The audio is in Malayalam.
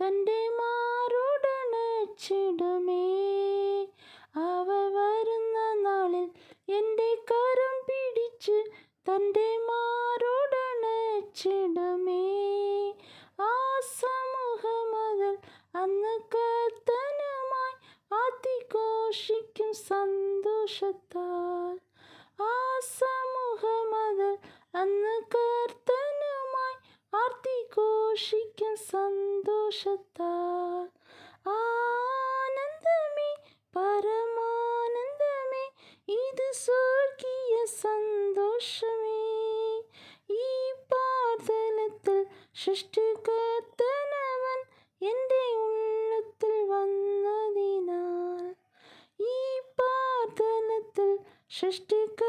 തൻ്റെ മാറോടണച്ചിടുമേ. അവൻ വരുന്ന നാളിൽ എൻ്റെ കരം പിടിച്ച് തൻ്റെ മാറോടണച്ചിടുമേ. ആ സമൂഹമതിൽ അന്ന് കർത്തനുമായി ആർത്തിഘോഷിക്കും സന്തോഷത്താൽ. ആ സമൂഹമതിൽ അന്ന് കർത്തനുമായി ആർത്തിഘോഷിക്കും സന്തോഷത്താൽ. ആനന്ദമേ, പരമാനന്ദമേ, ഇത് സ്വർഗീയ സന്തോഷമേ. ഈ പാർതലത്തിൽ സൃഷ്ടികർത്തനവൻ എൻ്റെ ഉള്ളത്തിൽ വന്നതിനാൽ. ഈ പാർതലത്തിൽ സൃഷ്ടിക